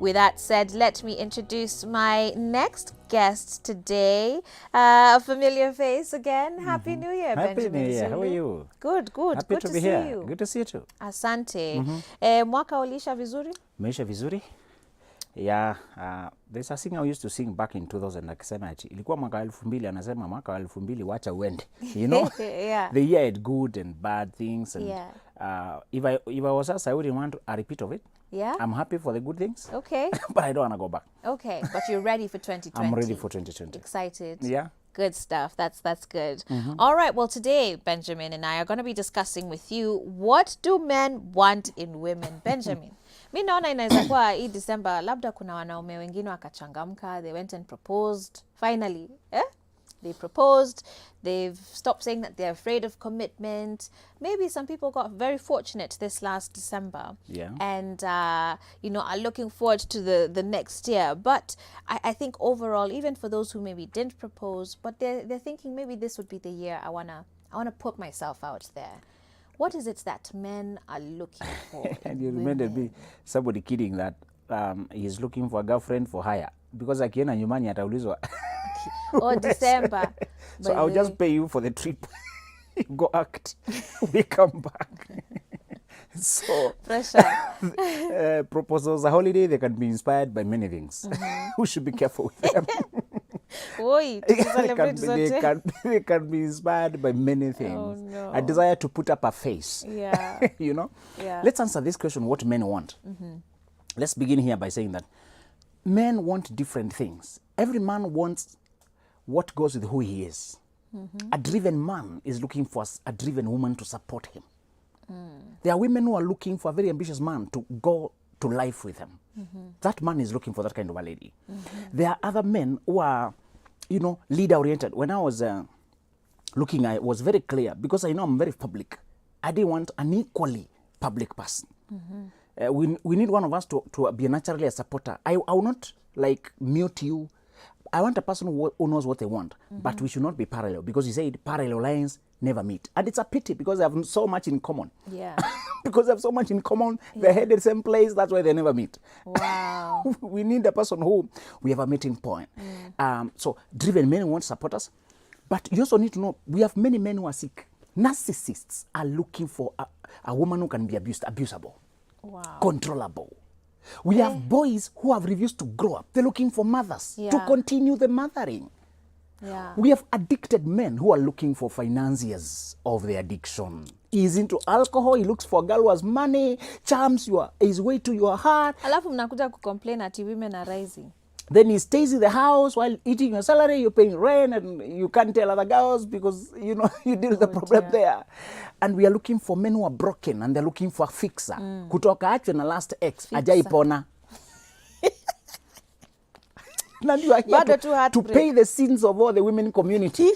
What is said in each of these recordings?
With that said, let me introduce my next guest today. A familiar face again. Happy New Year, Happy Benjamin New Year. Zulu. How are you? Good. Happy Good to to be see here. you. Good to see you too. Asante. Mwaka ulisha vizuri? Meisha vizuri? Yeah, there's a singer I used to sing back in 2000 akisema ati ilikuwa mwaka 2000, anasema mwaka 2000 wacha uende. You know? Yeah. The year had good and bad things, and if I was asked, I wouldn't want a repeat of it. Yeah. I'm happy for the good things. Okay. But I don't want to go back. Okay, but you're ready for 2020. I'm ready for 2020. Excited. Yeah. Good stuff. That's good. All right. Well, today, Benjamin and I are going to be discussing with you, what do men want in women? Benjamin, mi naona inaweza kuwa hii December labda kuna wanaume wengine wakachangamka, they went and proposed finally. They proposed. They've stopped saying that they're afraid of commitment. Maybe some people got very fortunate this last December. Yeah. And, are looking forward to the next year. But I think overall, even for those who maybe didn't propose, but they're thinking maybe this would be the year I wanna put myself out there. What is it that men are looking for? And you reminded me, somebody kidding that he's looking for a girlfriend for hire. Because akienda nyumbani ataulizwa. Or December. So I'll just pay you for the trip. Go act. We come back. So pressure. Proposals, a holiday, they can be inspired by many things. We should be careful with them. They can be inspired by many things. Oh, no. A desire to put up a face. Yeah. You know? Yeah. Let's answer this question, what men want. Let's begin here by saying that men want different things. Every man wants what goes with who he is. A driven man is looking for a driven woman to support him. There are women who are looking for a very ambitious man to go to life with him. That man is looking for that kind of a lady. There are other men who are, leader-oriented. When I was looking, I was very clear, because I know I'm very public. I didn't want an equally public person. We need one of us to be naturally a supporter. I will not mute you. I want a person who knows what they want, but we should not be parallel, because you said parallel lines never meet. And it's a pity, because they have so much in common. Yeah. Because they have so much in common, they're headed the same place, that's why they never meet. Wow. We need a person who we have a meeting point. So driven men want to support us, but you also need to know, we have many men who are sick. Narcissists are looking for a woman who can be abusable, controllable. We have boys who have refused to grow up. They're looking for mothers to continue the mothering. Yeah. We have addicted men who are looking for financiers of the addiction. He's into alcohol. He looks for a girl who has money, charms his way to your heart. Alafu mnakuja kucomplain ati women are rising. Then he stays in the house while eating your salary, you're paying rent, and you can't tell other girls because, you deal with the problem there. And we are looking for men who are broken, and they're looking for a fixer. Kutoka achwe na last ex, ajaipona. And you are here to pay the sins of all the women community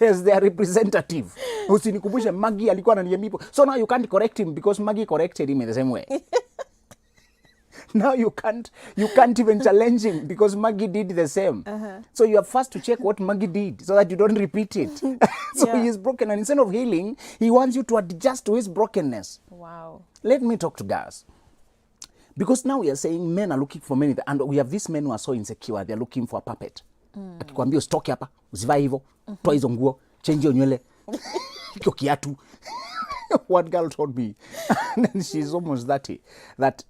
as their representative. Usinikumbushe Maggie alikuwa ananiambia hivyo. So now you can't correct him because Maggie corrected him in the same way. Now you can't even challenge him because Maggie did the same. So you are first to check what Maggie did so that you don't repeat it. So he is broken, and instead of healing, he wants you to adjust to his brokenness. Wow. Let me talk to guys. Because now we are saying men are looking for many, and we have these men who are so insecure, they're looking for a puppet. Akikwambia usitoke hapa, usivae hivyo, toa hizo nguo, change your nywele, hiko kiatu. One girl told me, and she's almost 30, that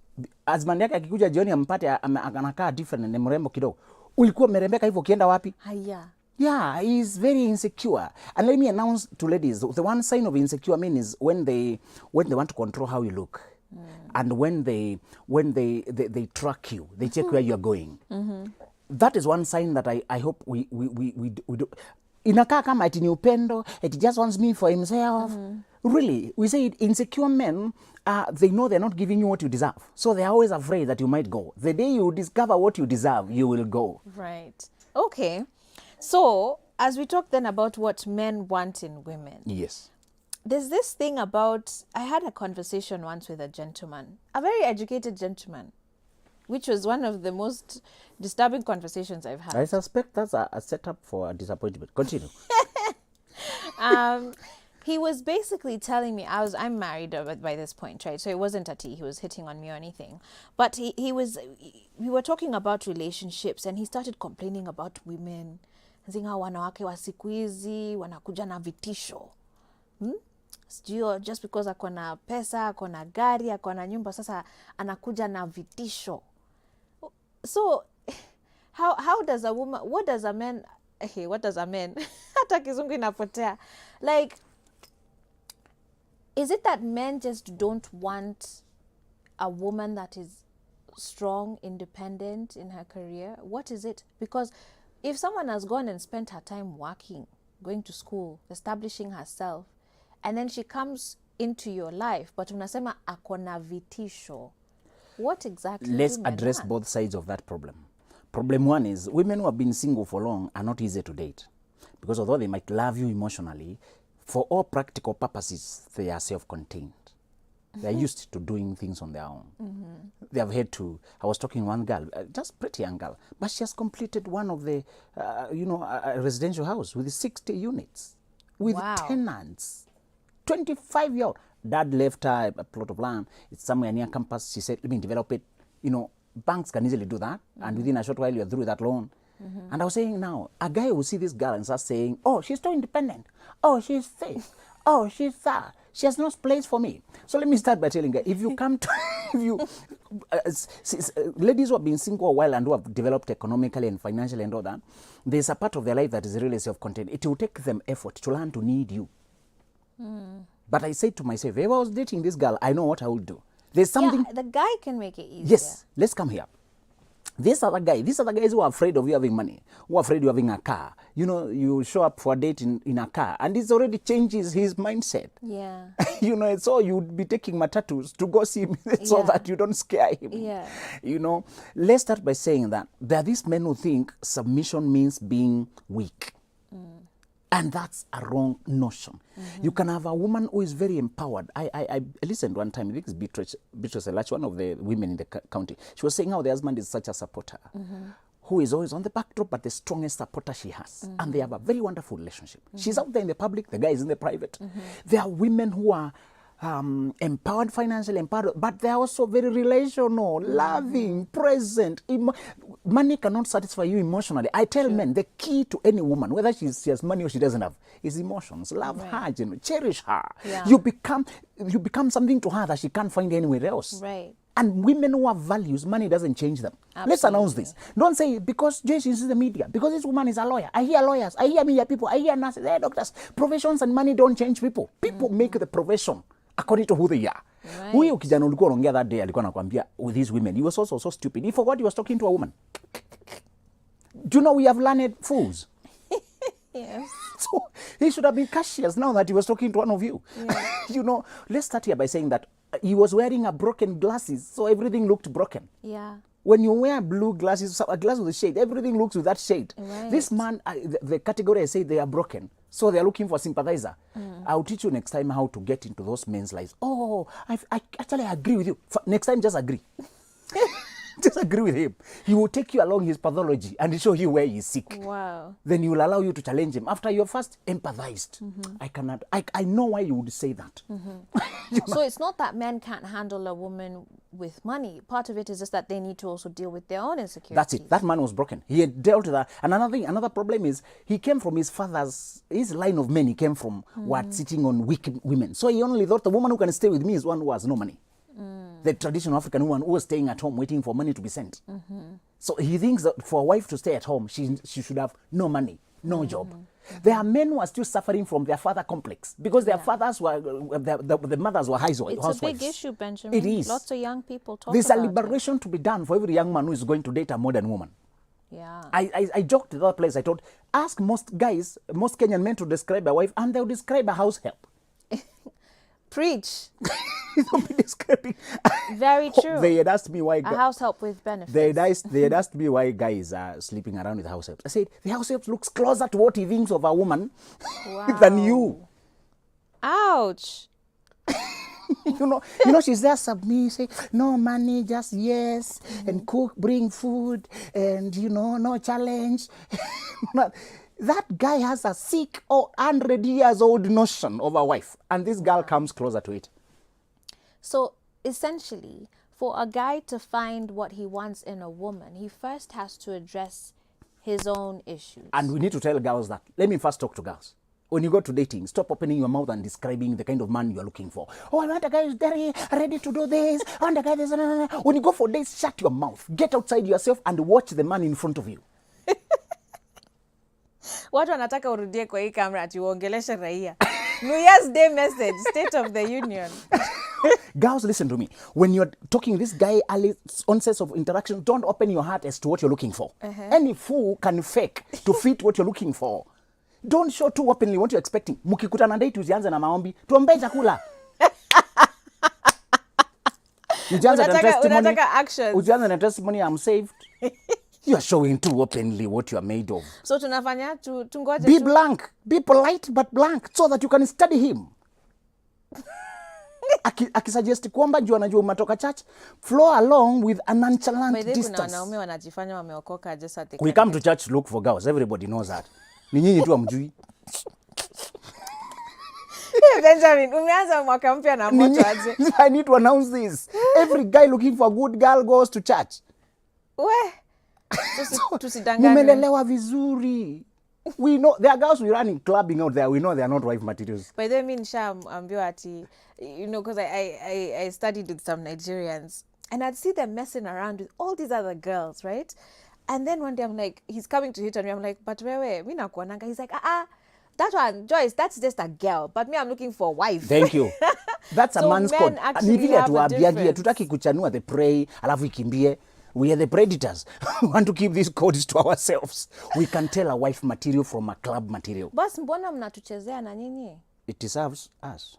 husband yake akikuja jioni ampate anakaa different na mrembo kidogo. Ulikuwa merembeka hivyo kienda wapi? Haya. Yeah, he's very insecure. And let me announce to ladies, the one sign of insecure men is when they want to control how you look. And when they track you, they check where you are going. That is one sign that I hope we do. Inakaa kama ati ni upendo, it just wants me for himself. Really, we say insecure men, they know they're not giving you what you deserve. So they're always afraid that you might go. The day you discover what you deserve, you will go. Right. Okay. So, as we talk then about what men want in women. Yes. There's this thing about, I had a conversation once with a gentleman, a very educated gentleman, which was one of the most disturbing conversations I've had. I suspect that's a setup for a disappointment. Continue. He was basically telling me I'm married by this point, right? So it wasn't a tea. He was hitting on me or anything, but we were talking about relationships, and he started complaining about women, saying how wanawake wa siku hizi wanakuja na vitisho. Sijui just because ako na pesa, ako na gari, ako na nyumba, sasa anakuja na vitisho. So how does a woman, what does a man hata kizungu inapotea, like, is it that men just don't want a woman that is strong, independent in her career? What is it? Because if someone has gone and spent her time working, going to school, establishing herself, and then she comes into your life, but unasema akona vitisho, what exactly? Let's address both sides of that problem. Problem one is women who have been single for long are not easy to date, because although they might love you emotionally, for all practical purposes, they are self-contained. They're used to doing things on their own. They have had to. I was talking to one girl, just pretty young girl, but she has completed one of the, a residential house with 60 units, with tenants. 25-year-old. Dad left her a plot of land. It's somewhere near campus. She said, let me develop it. Banks can easily do that. And within a short while, you're through that loan. And I was saying now, a guy will see this girl and start saying, oh, she's so independent. Oh, she's this. Oh, she's that. She has no place for me. So let me start by telling her, if you come to, ladies who have been single a while and who have developed economically and financially and all that, there's a part of their life that is really self-contained. It will take them effort to learn to need you. But I said to myself, if I was dating this girl, I know what I would do. There's something. Yeah, the guy can make it easier. Yes, let's come here. These are the guys who are afraid of you having money, who are afraid of you having a car. You show up for a date in a car, and it already changes his mindset. Yeah. So you'd be taking matatus to go see him so that you don't scare him. Yeah. Let's start by saying that there are these men who think submission means being weak. And that's a wrong notion. You can have a woman who is very empowered. I listened one time, I think it's Beatrice Elach, one of the women in the county. She was saying how the husband is such a supporter, who is always on the backdrop, but the strongest supporter she has. And they have a very wonderful relationship. She's out there in the public, the guy is in the private. There are women who are empowered, financially empowered, but they are also very relational, loving, present. Money cannot satisfy you emotionally. I tell men the key to any woman, whether she has money or she doesn't have, is emotions. Love her, cherish her. Yeah. You become something to her that she can't find anywhere else. Right. And women who have values, money doesn't change them. Absolutely. Let's announce this. Don't say, because Jason is the media, because this woman is a lawyer. I hear lawyers, I hear media people, I hear nurses, I hear doctors. Professions and money don't change people. People make the profession according to who they are. Huyo kijana ulikuwa unaongea that day alikuwa anakuambia with these women, he was also so stupid. He forgot he was talking to a woman. Do you know we have learned fools? Yes. So he should have been cautious now that he was talking to one of you. Yeah. Let's start here by saying that he was wearing a broken glasses, so everything looked broken. Yeah. When you wear blue glasses, a glass with a shade, everything looks with that shade. Right. This man, the category I say they are broken. So they are looking for a sympathizer. I'll teach you next time how to get into those men's lives. Oh, I actually agree with you. Next time, just agree. Just agree with him. He will take you along his pathology and show you where he is sick. Wow. Then he will allow you to challenge him. After you're first empathized, I know why you would say that. So it's not that men can't handle a woman with money. Part of it is just that they need to also deal with their own insecurities. That's it. That man was broken. He had dealt with that. And another problem is he came from his line of men he came from were sitting on weak women. So he only thought the woman who can stay with me is one who has no money. The traditional African woman who was staying at home waiting for money to be sent. So he thinks that for a wife to stay at home, she should have no money, no job. There are men who are still suffering from their father complex because their fathers were, the mothers were housewives. It's a big issue, Benjamin. It is. Lots of young people talk There's about a liberation to be done for every young man who is going to date a modern woman. Yeah. I joked at that place. I told, ask most Kenyan men to describe a wife and they'll describe a house help. Preach. They'll be describing. Very true. They had asked me why. A house help with benefits. They had asked me why guys are sleeping around with house helps. I said, the house help looks closer to what he thinks of a woman than you. Ouch. She's there submissive, no money, just yes, and cook, bring food, and no challenge. That guy has a sick or 100 years old notion of a wife, and this girl comes closer to it. So essentially, for a guy to find what he wants in a woman, he first has to address his own issues. And we need to tell girls that. Let me first talk to girls. When you go to dating, stop opening your mouth and describing the kind of man you are looking for. Oh, I want a guy who's very ready to do this. I want a guy this. When you go for dates, shut your mouth. Get outside yourself and watch the man in front of you. Watu wanataka urudie kwa hii kamera ati uongeleshe raia. New Year's Day message, State of the Union. Girls, listen to me. When you're talking this guy, early onset of interaction, don't open your heart as to what you're looking for. Any fool can fake to fit what you're looking for. Don't show too openly what you're expecting. Mukikutana date usianze na maombi. Tuombe chakula. Unataka actions. Usianze na testimony, I'm saved. You are showing too openly what you are made of. So tunafanya tungoje. Be blank. Be polite but blank so that you can study him. Akisuggest kwamba juu anajua umatoka church, flow along with a nonchalant distance. Kuna wanaume wanajifanya wameokoka just at the We come to church to look for girls. Everybody knows that. Ni nyinyi tu amjui. Benjamin, umeanza mwaka mpya na moto aje. I need to announce this. Every guy looking for a good girl goes to church. Tusidanganye. Mumelelewa vizuri. We know there are girls we running clubbing out there. We know they are not wife materials. By the way, nishaambiwa ati, because I studied with some Nigerians, and I'd see them messing around with all these other girls, right? And then one day I'm like, he's coming to hit on me. I'm like, but wewe, mi nakuonanga. He's like, that one, Joyce, that's just a girl. But me, I'm looking for a wife. Thank you. That's a man's code. Ni vile tuwaambiagie, tutaki kuchanua the prey, alafu ikimbie. We are the predators. We want to keep these codes to ourselves. We can tell a wife material from a club material. Bas, mbona mnatuchezea na nyinyi? It deserves us.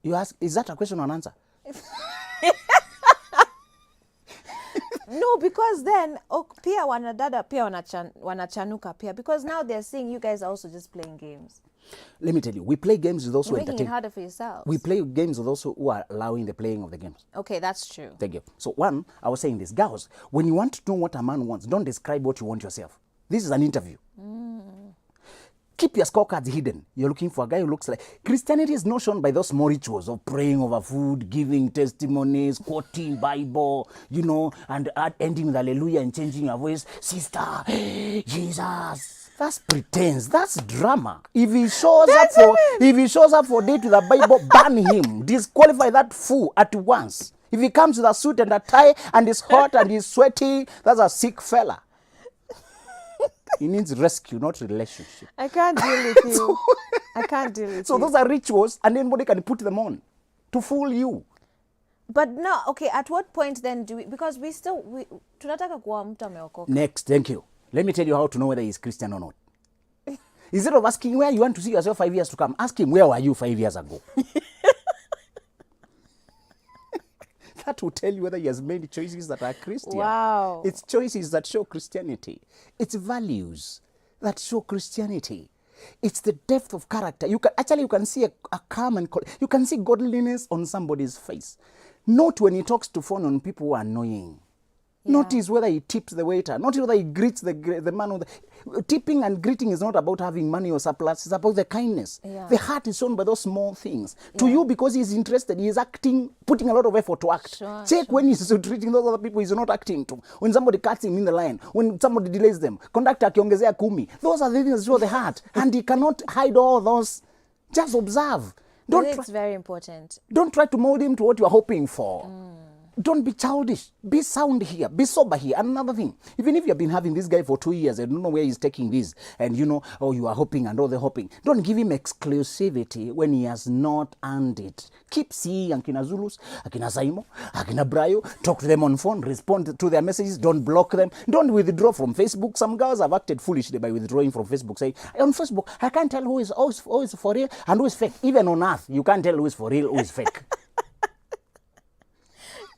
You ask, is that a question or an answer? No, because then pia wanadada pia wanachanuka pia, because now they're seeing you guys are also just playing games. Let me tell you, we play games with those who entertain. Making it harder for yourselves. We play games with those who are allowing the playing of the games. Okay, that's true. Thank you. So one, I was saying this, girls, when you want to know what a man wants, don't describe what you want yourself. This is an interview. Keep your scorecards hidden. You're looking for a guy who looks like... Christianity is not shown by those small rituals of praying over food, giving testimonies, quoting Bible, and ending with hallelujah and changing your voice. Sister, Jesus. That's pretense. That's drama. If he shows up for date with the Bible, ban him. Disqualify that fool at once. If he comes with a suit and a tie and is hot and he's sweaty, that's a sick fella. He needs rescue, not relationship. I can't deal with you. I can't deal with you. So those are rituals, and anybody can put them on to fool you. But no, okay, at what point then do we... Because tunataka kuwa mtu ameokoka. Next, thank you. Let me tell you how to know whether he's Christian or not. Instead of asking where you want to see yourself 5 years to come, ask him, where were you 5 years ago? That will tell you whether he has made choices that are Christian. Wow. It's choices that show Christianity. It's values that show Christianity. It's the depth of character. You can see a calm and you can see godliness on somebody's face. Not when he talks to phone on people who are annoying. Yeah. Notice whether he tips the waiter. Notice whether he greets the man. Tipping and greeting is not about having money or surplus. It's about the kindness. Yeah. The heart is shown by those small things. Yeah. To you, because he's interested, he is acting, putting a lot of effort to act. Check when he's treating those other people he's not acting to. When somebody cuts him in the line, when somebody delays them, conductor akiongezea 10. Those are the things that show the heart. And he cannot hide all those. Just observe. It's very important. Don't try to mold him to what you are hoping for. Don't be childish. Be sound here. Be sober here. And another thing, even if you have been having this guy for 2 years and don't know where he's taking this, and you are hoping and all the hoping, don't give him exclusivity when he has not earned it. Keep seeing Akina Zulus, Akina Saimo, Akina Brayo, talk to them on phone, respond to their messages, don't block them, don't withdraw from Facebook. Some girls have acted foolishly by withdrawing from Facebook, saying, on Facebook, I can't tell who is for real and who is fake. Even on earth, you can't tell who is for real, who is fake.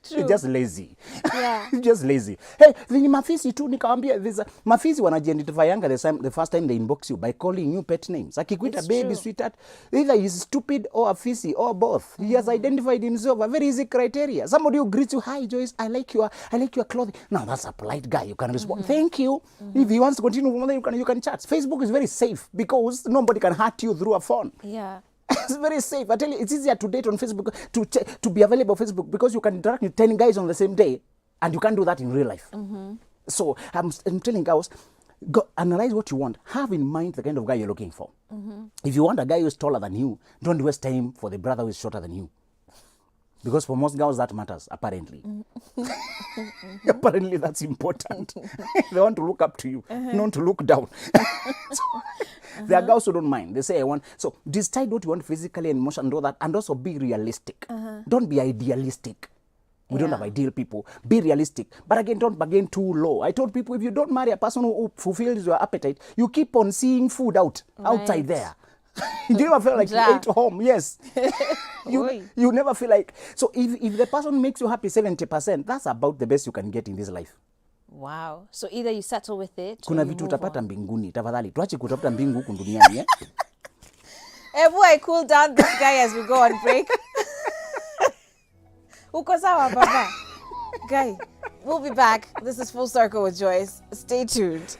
You're just lazy. Yeah. You're just lazy. Hey, ni mafisi tu nikawambia mafisi wanajiidentify younger the first time they inbox you by calling you pet names. Akikuita baby, true. sweetheart, either he's stupid or a fisi or both. He has identified himself a very easy criteria. Somebody who greets you, hi Joyce, I like your clothing. Now that's a polite guy. You can respond, thank you. If he wants to continue, you can chat. Facebook is very safe because nobody can hurt you through a phone. Yeah. It's very safe. I tell you, it's easier to date on Facebook, to be available on Facebook, because you can interact with 10 guys on the same day, and you can't do that in real life. So I'm telling girls, go analyze what you want. Have in mind the kind of guy you're looking for. If you want a guy who's taller than you, don't waste time for the brother who is shorter than you. Because for most girls, that matters, apparently. Apparently, that's important. They want to look up to you, not to look down. There are girls who don't mind. They say, I want. So decide what you want physically and emotionally, and all that, and also be realistic. Don't be idealistic. We don't have ideal people. Be realistic. But again, don't bargain too low. I told people, if you don't marry a person who fulfills your appetite, you keep on seeing food outside there. You never feel like you ate home. Yes. you never feel like. So if the person makes you happy 70%, that's about the best you can get in this life. Wow. So either you settle with it, kuna vitu utapata mbinguni. Tafadhali tuache kutafuta mbingu huku duniani, eh? Hey boy, cool down this guy as we go on break. Uko sawa baba? Guy, we'll be back. This is Full Circle with Joyce. Stay tuned.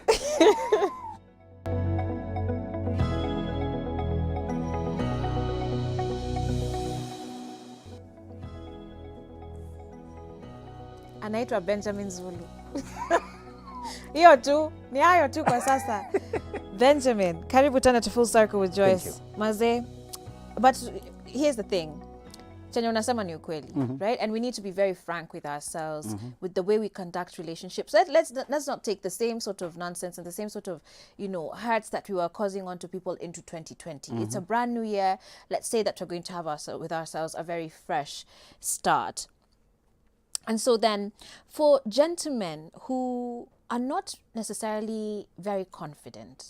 Anaitwa Benjamin Zulu. Hiyo tu, ni hayo tu kwa sasa. Benjamin, karibu tena to Full Circle with Joyce. Maze, but here's the thing. Chenye unasema ni ukweli, right? And we need to be very frank with ourselves, with the way we conduct relationships. Let's not take the same sort of nonsense and the same sort of, hurts that we were causing on to people into 2020. It's a brand new year. Let's say that we're going to have with ourselves a very fresh start. And so then, for gentlemen who are not necessarily very confident,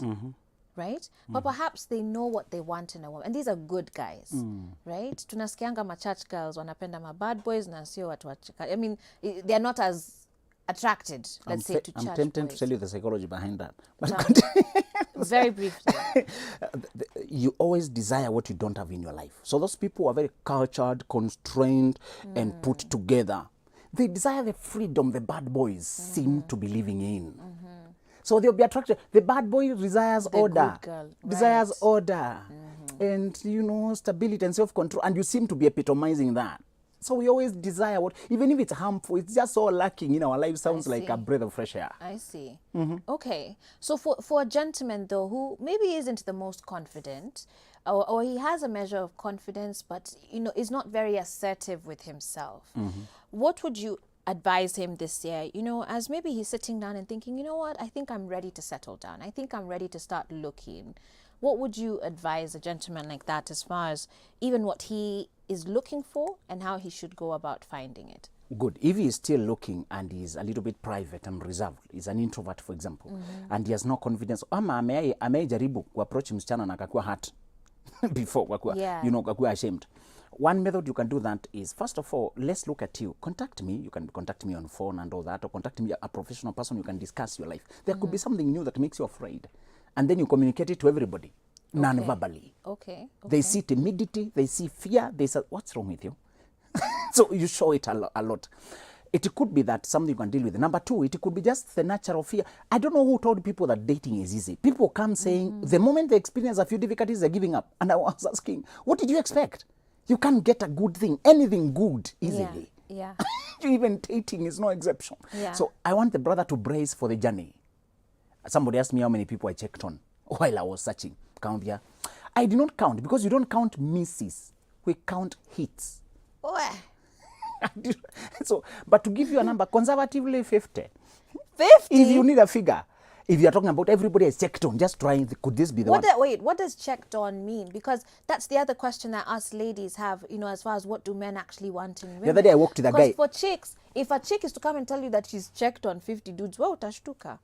right? But perhaps they know what they want in a woman. And these are good guys, right? Tunasikianga ma-church girls wanapenda ma-bad boys na sio watu wa church. I mean, they're not as attracted, let's say, to church boys. I'm tempted to tell you the psychology behind that. But very briefly. You always desire what you don't have in your life. So those people who are very cultured, constrained, and put together, they desire the freedom the bad boys seem to be living in. So they'll be attracted. The bad boy desires order. Good girl. Desires Right. order. And, stability and self-control. And you seem to be epitomizing that. So we always desire what, even if it's harmful, it's just so lacking in our life, sounds like a breath of fresh air. I see. Okay. So for a gentleman, though, who maybe isn't the most confident, or he has a measure of confidence, but, is not very assertive with himself, what would you advise him this year, as maybe he's sitting down and thinking, you know what, I think I'm ready to settle down. I think I'm ready to start looking. What would you advise a gentleman like that as far as even what he is looking for and how he should go about finding it? Good. If he is still looking and he's a little bit private and reserved, he's an introvert, for example, and he has no confidence, ama amejaribu kuapproach msichana na akakuwa hurt before, akakuwa ashamed. One method you can do that is, first of all, let's look at you. Contact me. You can contact me on phone and all that, or contact me, a professional person. You can discuss your life. There could be something new that makes you afraid. And then you communicate it to everybody, non-verbally. Okay. They see timidity, they see fear, they say, what's wrong with you? So you show it a lot. It could be that something you can deal with. Number two, it could be just the natural fear. I don't know who told people that dating is easy. People come saying, the moment they experience a few difficulties, they're giving up. And I was asking, what did you expect? You can't get a good thing, anything good, easily. Yeah. Even dating is no exception. Yeah. So I want the brother to brace for the journey. Somebody asked me how many people I checked on while I was searching. Count here. I did not count, because you don't count misses. We count hits. So, but to give you a number, conservatively 50. 50? If you need a figure. If you're talking about everybody is checked on, just trying, could this be the one? Wait, what does checked on mean? Because that's the other question that us ladies have, as far as what do men actually want in women. The other day I walked to the guy. Because for chicks, if a chick is to come and tell you that she's checked on 50 dudes, well, utashtuka.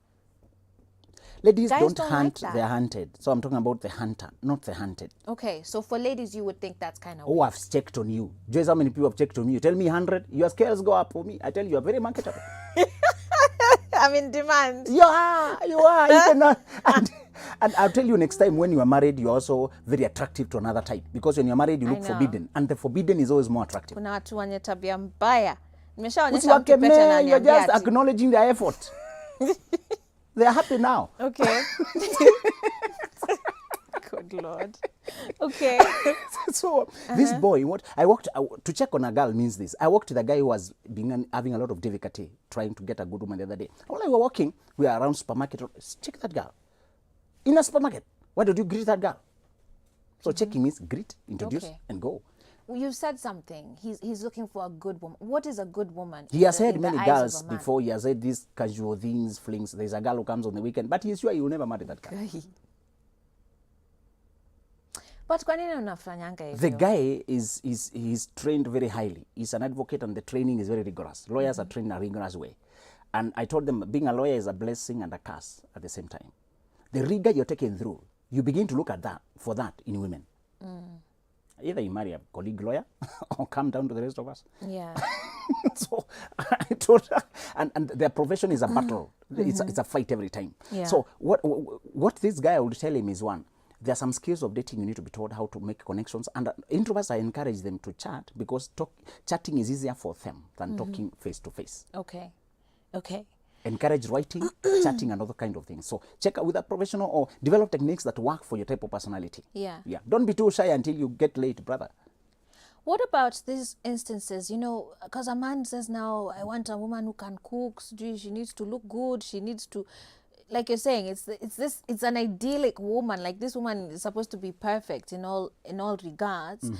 Ladies Guys don't don't hunt, like that. they're hunted. So I'm talking about the hunter, not the hunted. Okay, so for ladies, you would think that's kind of Oh, I've checked on you. Just how many people have checked on you? Tell me 100, your scales go up for me. I tell you, you're very marketable. I'm in demand. You are. You cannot. And I'll tell you next time when you are married, you're also very attractive to another type. Because when you're married, you I look know. forbidden. And the forbidden is always more attractive. Kuna watu wenye tabia mbaya. Nimeshaonyesha mtu Usiwakemee, pete na you're niambia just ati. acknowledging their effort. They are happy now. Okay. Good Lord. Okay. So this boy, what I walked to check on a girl means this. I walked to the guy who was having a lot of difficulty trying to get a good woman the other day. While we were walking, we were around supermarket. Check that girl in a supermarket. Why did you greet that girl? So checking means greet, introduce, Okay. and go. Well, you said something. He's looking for a good woman. What is a good woman? He has had in the many eyes girls of a man? before. He has had these casual things, flings. There's a girl who comes on the weekend, but he's sure he will never marry that girl. But kwa nini unafanyanga hivyo? The guy he's trained very highly. He's an advocate and the training is very rigorous. Lawyers are trained in a rigorous way. And I told them being a lawyer is a blessing and a curse at the same time. The rigor you're taken through, you begin to look at that for that in women. Either you marry a colleague lawyer or come down to the rest of us. Yeah. So I told her, and their profession is a battle. It's a fight every time. Yeah. So what this guy would tell him is one, there are some skills of dating you need to be taught how to make connections. And introverts, I encourage them to chat because chatting is easier for them than talking face to face. Okay. Okay. Encourage writing, chatting, and other kind of things. So check out with a professional or develop techniques that work for your type of personality. Yeah. Yeah. Don't be too shy until you get late, brother. What about these instances, you know, because a man says now, I want a woman who can cook, she needs to look good, she needs to, like you're saying, it's an idyllic woman, like this woman is supposed to be perfect in all regards.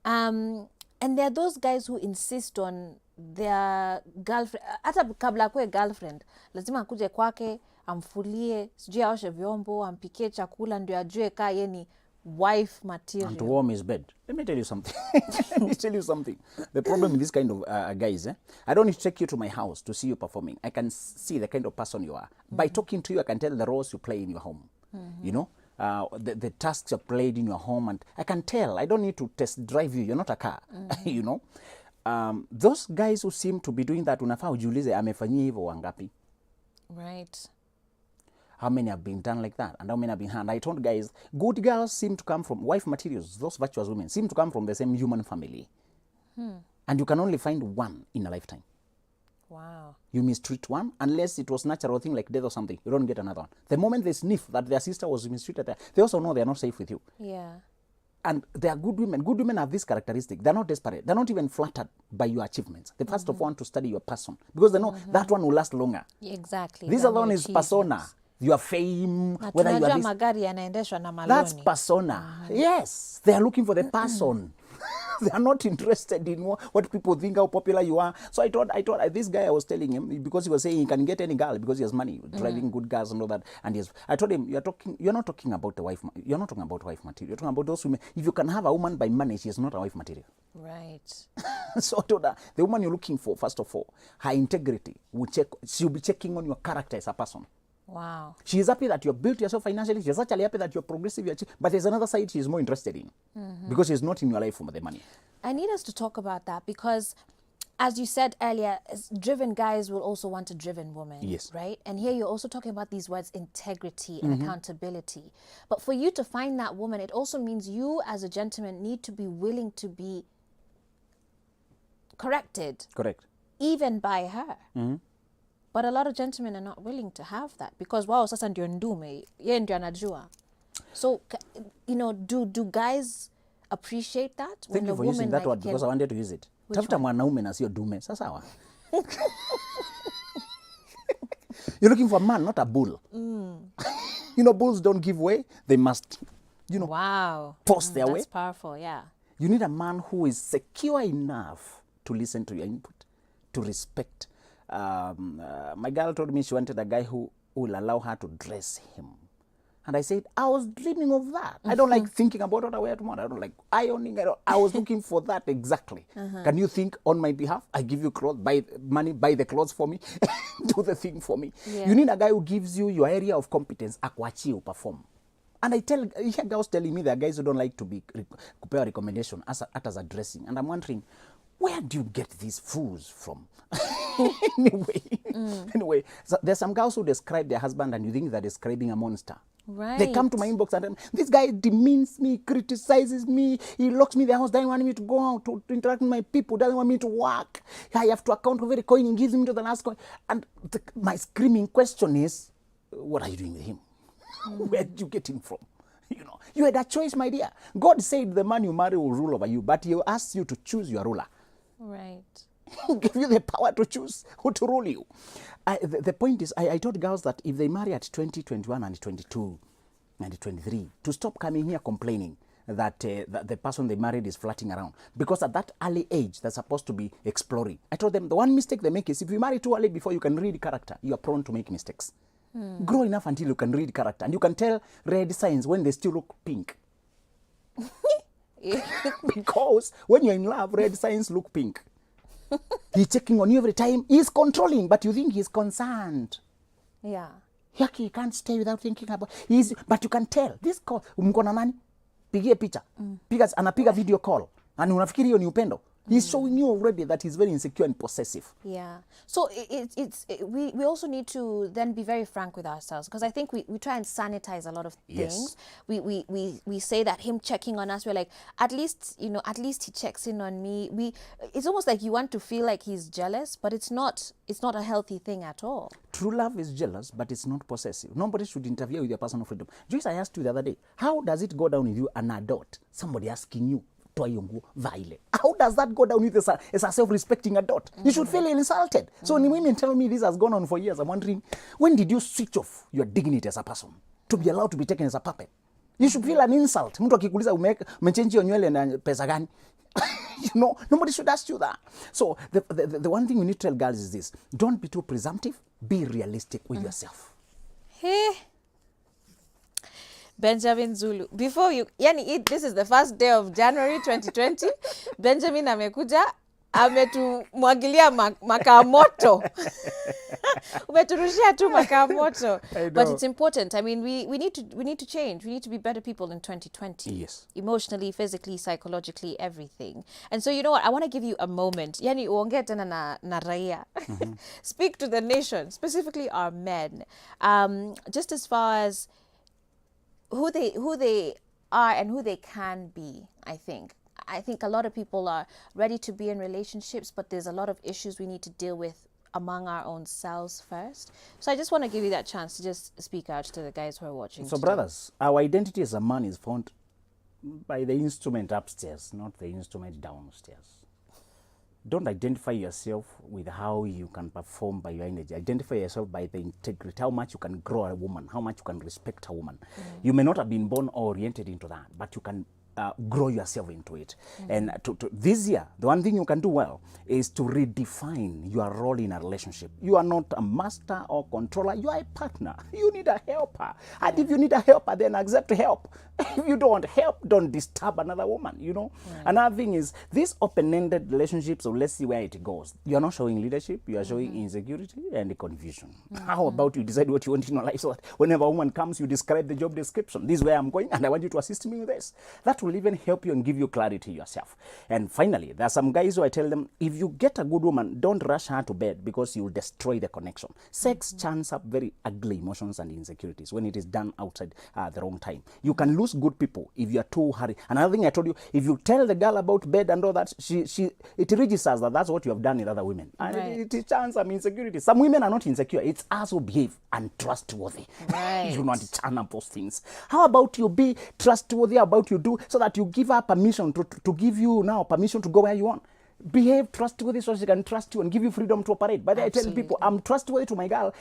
And there are those guys who insist on their girlfriend, hata kabla akue girlfriend, lazima akuje kwake, amfulie, sijui aoshe vyombo, ampikie chakula, ndio ajue kaa yeye ni wife material. And to warm his bed. Let me tell you something. Let me tell you something. The problem with this kind of guys, I don't need to take you to my house to see you performing. I can see the kind of person you are. By talking to you, I can tell the roles you play in your home. You know, the tasks you played in your home, and I can tell. I don't need to test drive you. You're not a car. You know, those guys who seem to be doing that, unafaa ujiulize amefanyia hivyo wangapi? Right. How many have been done like that? And how many have been hand? I told guys, good girls seem to come from wife materials. Those virtuous women seem to come from the same human family. And you can only find one in a lifetime. Wow. You mistreat one, unless it was natural thing like death or something. You don't get another one. The moment they sniff that their sister was mistreated, they also know they're not safe with you. Yeah. And they are good women. Good women have this characteristic. They're not desperate. They're not even flattered by your achievements. They first of all want to study your person. Because they know that one will last longer. Exactly. This other one is persona. Your fame, Na whether you tunajua are this, magari yanaendeshwa na maloni. that's persona. Yes, they are looking for the person. They are not interested in what people think, how popular you are. So I thought this guy, I was telling him, because he was saying he can get any girl because he has money, driving good cars and all that. And I told him, you're not talking about the wife. You're not talking about wife material. You're talking about those women. If you can have a woman by money, she is not a wife material. Right. So I told her, the woman you're looking for, first of all, her integrity will check. She'll be checking on your character as a person. Wow. She is happy that you have built yourself financially. She's actually happy that you're progressive. But there's another side she's more interested in because she's not in your life for the money. I need us to talk about that because, as you said earlier, driven guys will also want a driven woman. Yes. Right? And here you're also talking about these words, integrity and accountability. But for you to find that woman, it also means you as a gentleman need to be willing to be corrected. Correct. Even by her. But a lot of gentlemen are not willing to have that because wao sasa ndio ndume, yeye ndio anajua. So, you know, do guys appreciate that? Thank you for using that word because I wanted to use it. Tafuta mwanaume na sio dume. Sawa. You're looking for a man, not a bull. You know, bulls don't give way. They must, you know, wow. force their way. That's powerful, yeah. You need a man who is secure enough to listen to your input, to respect. My girl told me she wanted a guy who will allow her to dress him. And I said, I was dreaming of that. I don't like thinking about what I wear tomorrow. I don't like ironing. I was looking for that exactly. Can you think on my behalf? I give you clothes, buy money, buy the clothes for me, do the thing for me. Yeah. You need a guy who gives you your area of competence, akuachie perform. And I hear girls telling me there are guys who don't like to be compare recommendation as a dressing. And I'm wondering, where do you get these fools from? Anyway, so there's some girls who describe their husband and you think they're describing a monster. Right. They come to my inbox and this guy demeans me, criticizes me, he locks me in the house, doesn't want me to go out to interact with my people, doesn't want me to work. I have to account for every coin and gives me to the last coin. And my screaming question is, what are you doing with him? Where did you get him from? You know, you had a choice, my dear. God said the man you marry will rule over you, but he asks you to choose your ruler. Right. He give you the power to choose who to rule you. The point is, I told girls that if they marry at 20, 21, and 22, and 23, to stop coming here complaining that the person they married is flirting around. Because at that early age, they're supposed to be exploring. I told them the one mistake they make is if you marry too early before you can read character, you are prone to make mistakes. Grow enough until you can read character. And you can tell red signs when they still look pink. Because when you're in love, red signs look pink. He's checking on you every time. He's controlling, but you think he's concerned. Yeah. He can't stay without thinking about. But you can tell this call. Mko na nani? Pigie picha. Anapiga video call. And unafikiri hiyo ni upendo. He's showing you already that he's very insecure and possessive. Yeah. So we also need to then be very frank with ourselves, because I think we try and sanitize a lot of things. Yes. We say that him checking on us, we're like, at least he checks in on me. It's almost like you want to feel like he's jealous, but it's not a healthy thing at all. True love is jealous, but it's not possessive. Nobody should interfere with your personal freedom. Joyce, I asked you the other day, how does it go down with you, an adult, somebody asking you, how does that go down with as a self-respecting adult? You should feel insulted. So when women tell me this has gone on for years, I'm wondering, when did you switch off your dignity as a person to be allowed to be taken as a puppet? You should feel an insult. Mtu akikuuliza umechange your nywele na pesa gani? Nobody should ask you that. So the one thing we need to tell girls is this: don't be too presumptive. Be realistic with yourself. Hey. Benjamin Zulu, before you, this is the first day of January 2020. Benjamin amekuja, ametumwagilia makaa moto. Umeturushia tu makaa moto. But it's important. I mean, we need to change. We need to be better people in 2020. Yes. Emotionally, physically, psychologically, everything. And so, you know what? I want to give you a moment. Uongee tena na raia. Speak to the nation, specifically our men. Just as far as who they are and who they can be, I think a lot of people are ready to be in relationships, but there's a lot of issues we need to deal with among our own selves first. So I just want to give you that chance to just speak out to the guys who are watching. So brothers, our identity as a man is found by the instrument upstairs, not the instrument downstairs. Don't identify yourself with how you can perform by your energy. Identify yourself by the integrity, how much you can grow a woman, how much you can respect a woman. You may not have been born or oriented into that, but you can grow yourself into it. And this year, the one thing you can do well is to redefine your role in a relationship. You are not a master or controller, you are a partner. You need a helper. And if you need a helper, then accept help. If you don't help, don't disturb another woman, Right. Another thing is, these open-ended relationships, so let's see where it goes. You are not showing leadership, you are showing insecurity and confusion. How about you decide what you want in your life, so that whenever a woman comes, you describe the job description. This is where I'm going, and I want you to assist me with this. That will even help you and give you clarity yourself. And finally, there are some guys who I tell them, if you get a good woman, don't rush her to bed, because you will destroy the connection. Sex churns up very ugly emotions and insecurities when it is done outside the wrong time. You can lose good people if you are too hurried. Another thing I told you, if you tell the girl about bed and all that, it registers that that's what you have done with other women. And right. it churns some insecurities. Some women are not insecure. It's us who behave untrustworthy. Right. You want to churn up those things. How about you be trustworthy about you do, so that you give her permission to give you now permission to go where you want. behave trustworthy so she can trust you and give you freedom to operate. But I tell people, I'm trustworthy to my girl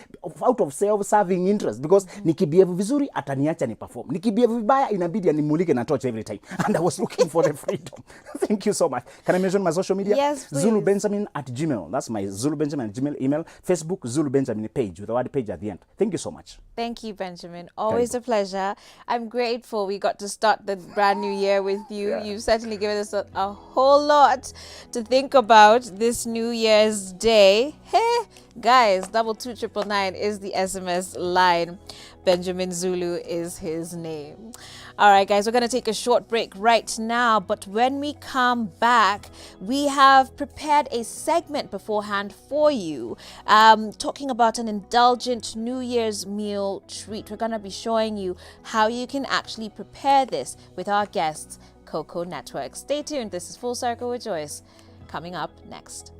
out of self-serving interest, because nikibehave vizuri ataniacha ni perform, nikibehave vibaya inabidi animulike na torch every time. And I was looking for the freedom. Thank you so much. Can I mention my social media? Yes, please. Zulu Benjamin at Gmail. That's my Zulu Benjamin at Gmail email. Facebook, Zulu Benjamin page with the word page at the end. Thank you so much. Thank you, Benjamin. Always a pleasure. I'm grateful we got to start the brand new year with you. Yeah. You've certainly given us a whole lot to think about this New Year's Day. Hey, guys, 22999 is the SMS line. Benjamin Zulu is his name. All right, guys, we're going to take a short break right now. But when we come back, we have prepared a segment beforehand for you, talking about an indulgent New Year's meal treat. We're going to be showing you how you can actually prepare this with our guests, Coco Network. Stay tuned. This is Full Circle with Joyce, coming up next.